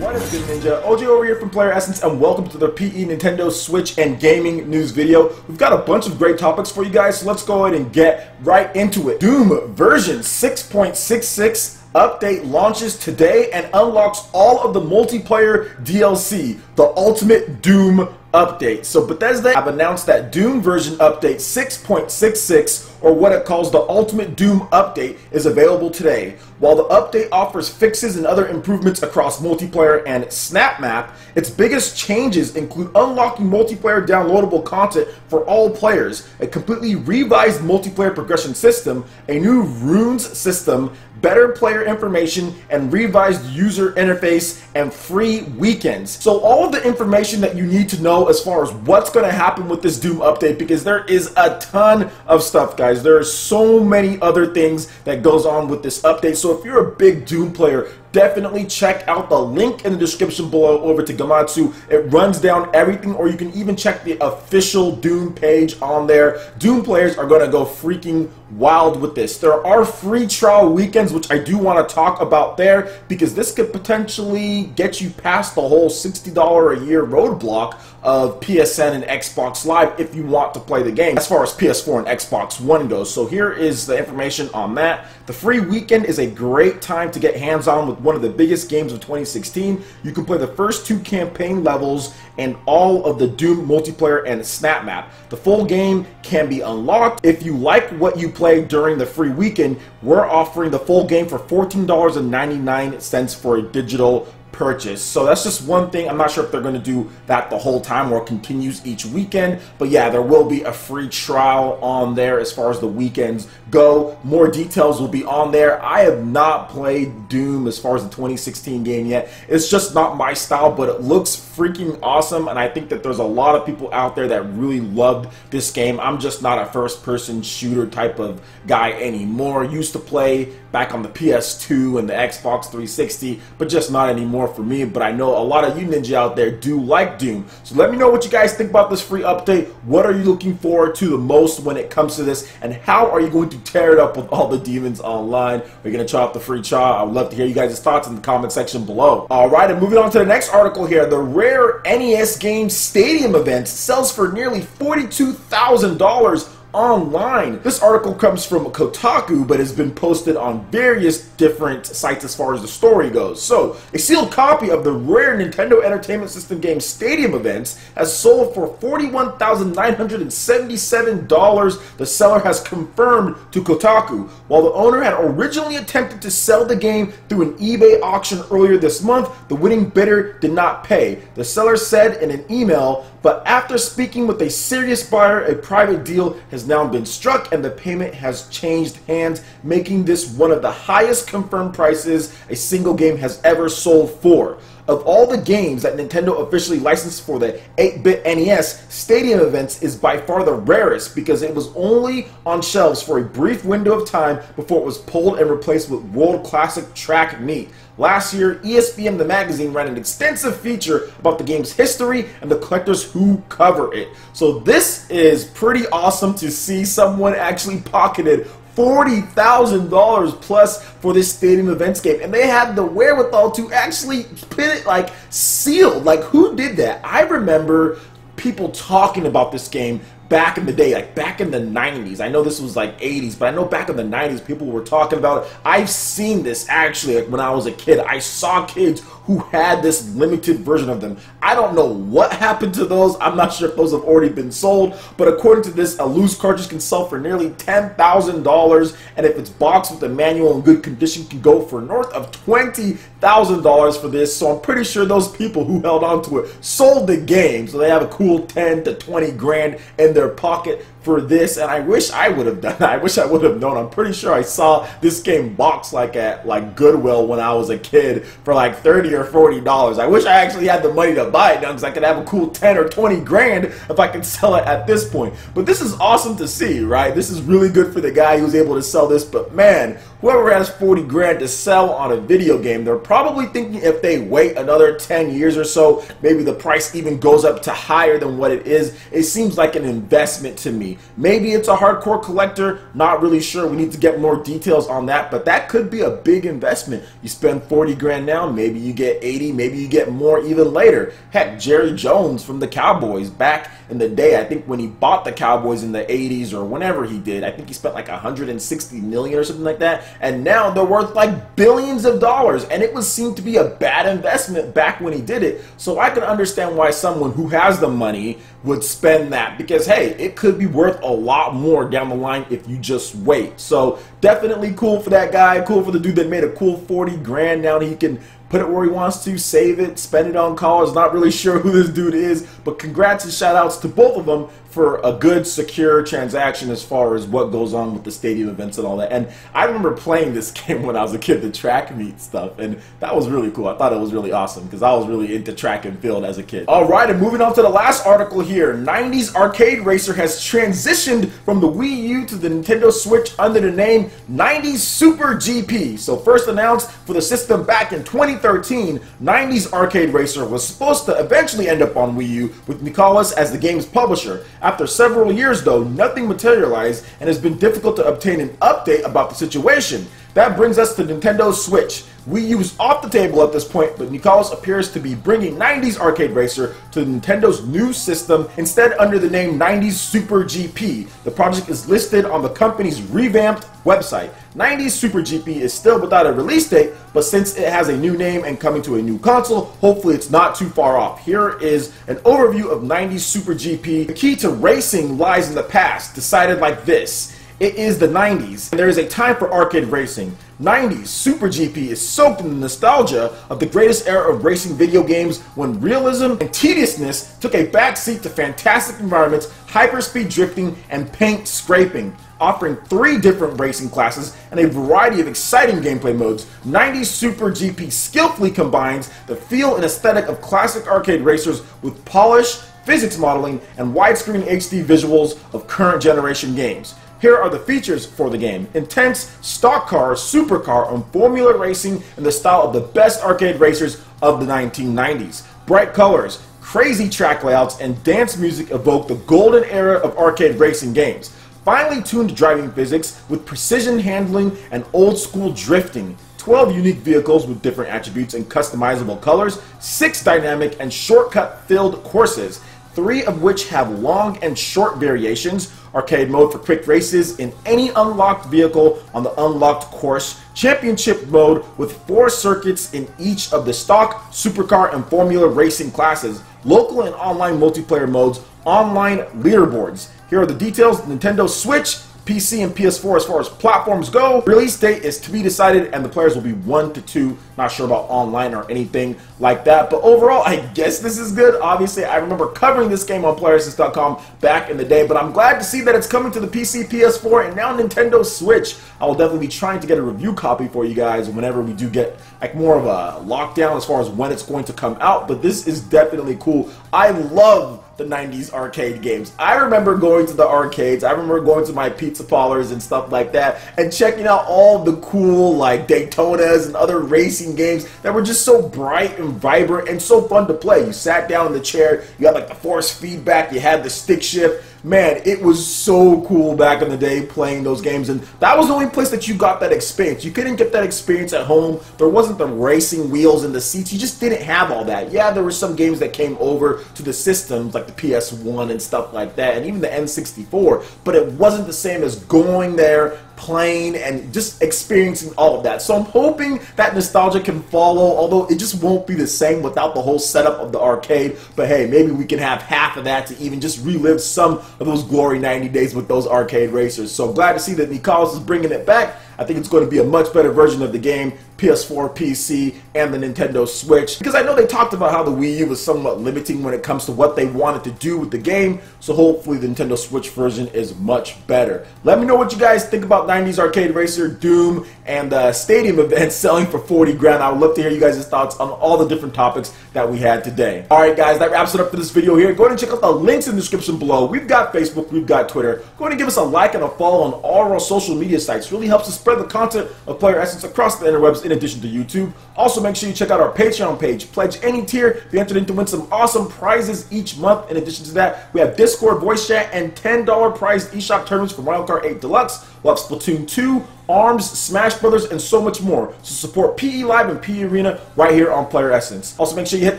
What is good, Ninja? OJ over here from PlayerEssence, and welcome to the PE Nintendo Switch and Gaming News video. We've got a bunch of great topics for you guys, so let's go ahead and get right into it. Doom version 6.66 update launches today and unlocks all of the multiplayer DLC, the Ultimate Doom update. So Bethesda have announced that Doom version update 6.66, or what it calls the Ultimate Doom update, is available today. While the update offers fixes and other improvements across multiplayer and Snap Map, its biggest changes include unlocking multiplayer downloadable content for all players, a completely revised multiplayer progression system, a new runes system, better player information, and revised user interface, and free weekends. So all of the information that you need to know as far as what's going to happen with this Doom update, because there is a ton of stuff, guys. There are so many other things that goes on with this update. So if you're a big Doom player, definitely check out the link in the description below over to Gamatsu. It runs down everything, or you can even check the official Doom page on there. Doom players are going to go freaking wild with this. There are free trial weekends, which I do want to talk about there, because this could potentially get you past the whole $60 a year roadblock of PSN and Xbox Live if you want to play the game as far as PS4 and Xbox One goes. So here is the information on that. The free weekend is a great time to get hands-on with one of the biggest games of 2016. You can play the first 2 campaign levels and all of the Doom multiplayer and Snap Map. The full game can be unlocked. If you like what you played during the free weekend, we're offering the full game for $14.99 for a digital purchase. So that's just one thing. I'm not sure if they're going to do that the whole time or continues each weekend, but yeah, there will be a free trial on there as far as the weekends go. More details will be on there. I have not played Doom as far as the 2016 game yet. It's just not my style, but it looks freaking awesome, and I think that there's a lot of people out there that really loved this game. I'm just not a first-person shooter type of guy anymore. Used to play back on the PS2 and the Xbox 360, but just not anymore for me. But I know a lot of you Ninja out there do like Doom. So let me know what you guys think about this free update. What are you looking forward to the most when it comes to this, and how are you going to tear it up with all the demons online? Are you going to try out the free trial? I would love to hear you guys' thoughts in the comment section below. Alright, and moving on to the next article here. The rare NES game Stadium event sells for nearly $42,000 online. This article comes from Kotaku, but has been posted on various different sites as far as the story goes. So, a sealed copy of the rare Nintendo Entertainment System game Stadium Events has sold for $41,977, the seller has confirmed to Kotaku. While the owner had originally attempted to sell the game through an eBay auction earlier this month, the winning bidder did not pay. The seller said in an email, but after speaking with a serious buyer, a private deal has now been struck and the payment has changed hands, making this one of the highest confirmed prices a single game has ever sold for. Of all the games that Nintendo officially licensed for the 8-bit NES, Stadium Events is by far the rarest because it was only on shelves for a brief window of time before it was pulled and replaced with World Classic Track Meet. Last year, ESPN the magazine ran an extensive feature about the game's history and the collectors who cover it. So this is pretty awesome to see someone actually pocketed $40,000 plus for this Stadium Events game, and they had the wherewithal to actually put it like sealed. Like, who did that? I remember people talking about this game back in the day, like back in the 90s. I know this was like 80s, but I know back in the 90s people were talking about it. I've seen this actually, like when I was a kid. I saw kids who had this limited version of them. I don't know what happened to those. I'm not sure if those have already been sold, but according to this, a loose cartridge can sell for nearly $10,000, and if it's boxed with a manual in good condition, can go for north of $20,000 for this. So I'm pretty sure those people who held on to it sold the game, so they have a cool 10 to 20 grand in their pocket for this, and I wish I would have done that. I wish I would have known. I'm pretty sure I saw this game boxed like at Goodwill when I was a kid for like $30 or $40. I wish I actually had the money to buy it now, because I could have a cool 10 or 20 grand if I could sell it at this point. But this is awesome to see, right? This is really good for the guy who was able to sell this, but man, whoever has 40 grand to sell on a video game, they're probably thinking if they wait another 10 years or so, maybe the price even goes up to higher than what it is. It seems like an investment to me. Maybe it's a hardcore collector, not really sure. We need to get more details on that, but that could be a big investment. You spend 40 grand now, maybe you get 80, maybe you get more even later. Heck, Jerry Jones from the Cowboys back in the day, I think when he bought the Cowboys in the 80s or whenever he did, I think he spent like 160 million or something like that, and now they're worth like billions of dollars, and it would seem to be a bad investment back when he did it. So I can understand why someone who has the money would spend that, because hey, it could be worth a lot more down the line if you just wait. So definitely cool for that guy, cool for the dude that made a cool 40 grand. Now he can put it where he wants to, save it, spend it on cars. Not really sure who this dude is, but congrats and shout outs to both of them for a good, secure transaction as far as what goes on with the stadium events and all that. And I remember playing this game when I was a kid, the track meet stuff, and that was really cool. I thought it was really awesome because I was really into track and field as a kid. All right, and moving on to the last article here. 90's Arcade Racer has transitioned from the Wii U to the Nintendo Switch under the name 90's Super GP. So first announced for the system back in 2013, 90's Arcade Racer was supposed to eventually end up on Wii U with Nicholas as the game's publisher. After several years though, nothing materialized and has been difficult to obtain an update about the situation. That brings us to Nintendo Switch. Wii U is off the table at this point, but Nicholas appears to be bringing 90's Arcade Racer to Nintendo's new system, instead under the name 90's Super GP. The project is listed on the company's revamped website. 90's Super GP is still without a release date, but since it has a new name and coming to a new console, hopefully it's not too far off. Here is an overview of 90's Super GP. The key to racing lies in the past, decided like this. It is the 90s, and there is a time for arcade racing. 90's Super GP is soaked in the nostalgia of the greatest era of racing video games when realism and tediousness took a backseat to fantastic environments, hyperspeed drifting, and paint scraping. Offering 3 different racing classes and a variety of exciting gameplay modes, 90's Super GP skillfully combines the feel and aesthetic of classic arcade racers with polish, physics modeling, and widescreen HD visuals of current generation games. Here are the features for the game. Intense stock car, supercar, and formula racing in the style of the best arcade racers of the 1990s. Bright colors, crazy track layouts, and dance music evoke the golden era of arcade racing games. Finely tuned driving physics with precision handling and old school drifting. 12 unique vehicles with different attributes and customizable colors. 6 dynamic and shortcut-filled courses, 3 of which have long and short variations. Arcade mode for quick races in any unlocked vehicle on the unlocked course. Championship mode with 4 circuits in each of the stock, supercar, and formula racing classes. Local and online multiplayer modes. Online leaderboards. Here are the details. Nintendo Switch, PC, and PS4 as far as platforms go. Release date is to be decided, and the players will be 1 to 2. Not sure about online or anything like that, but overall, I guess this is good. Obviously, I remember covering this game on PlayerEssence.com back in the day, but I'm glad to see that it's coming to the PC, PS4, and now Nintendo Switch. I will definitely be trying to get a review copy for you guys whenever we do get like more of a lockdown as far as when it's going to come out, but this is definitely cool. I love the 90's arcade games. I remember going to the arcades, I remember going to my pizza parlors and stuff like that and checking out all the cool like Daytonas and other racing games that were just so bright and vibrant and so fun to play. You sat down in the chair, you had like the force feedback, you had the stick shift. Man, it was so cool back in the day playing those games, and that was the only place that you got that experience. You couldn't get that experience at home. There wasn't the racing wheels and the seats. You just didn't have all that. Yeah, there were some games that came over to the systems like the PS1 and stuff like that, and even the N64, but it wasn't the same as going there, playing, and just experiencing all of that. So I'm hoping that nostalgia can follow, although it just won't be the same without the whole setup of the arcade. But hey, maybe we can have half of that to even just relive some of those glory 90 days with those arcade racers. So glad to see that Nicholas is bringing it back. I think it's going to be a much better version of the game. PS4, PC, and the Nintendo Switch, because I know they talked about how the Wii U was somewhat limiting when it comes to what they wanted to do with the game, so hopefully the Nintendo Switch version is much better. Let me know what you guys think about 90's Arcade Racer, Doom, and the Stadium event selling for 40 grand. I would love to hear you guys' thoughts on all the different topics that we had today. Alright guys, that wraps it up for this video here. Go ahead and check out the links in the description below. We've got Facebook, we've got Twitter. Go ahead and give us a like and a follow on all of our social media sites. It really helps us spread the content of PlayerEssence across the interwebs in addition to YouTube. Also, make sure you check out our Patreon page. Pledge any tier. Be entered in to win some awesome prizes each month. In addition to that, we have Discord, voice chat, and $10 prized eShop tournaments for Mario Kart 8 Deluxe. We'll have Splatoon 2, ARMS, Smash Brothers, and so much more. So support PE Live and PE Arena right here on PlayerEssence. Also, make sure you hit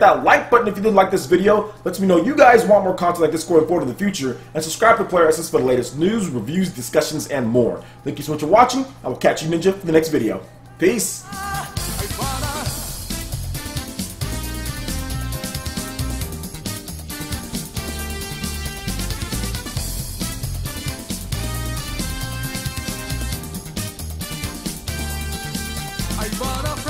that like button if you did like this video. Lets me know you guys want more content like this going forward in the future. And subscribe to PlayerEssence for the latest news, reviews, discussions, and more. Thank you so much for watching. I will catch you ninja for the next video. Peace. I wanna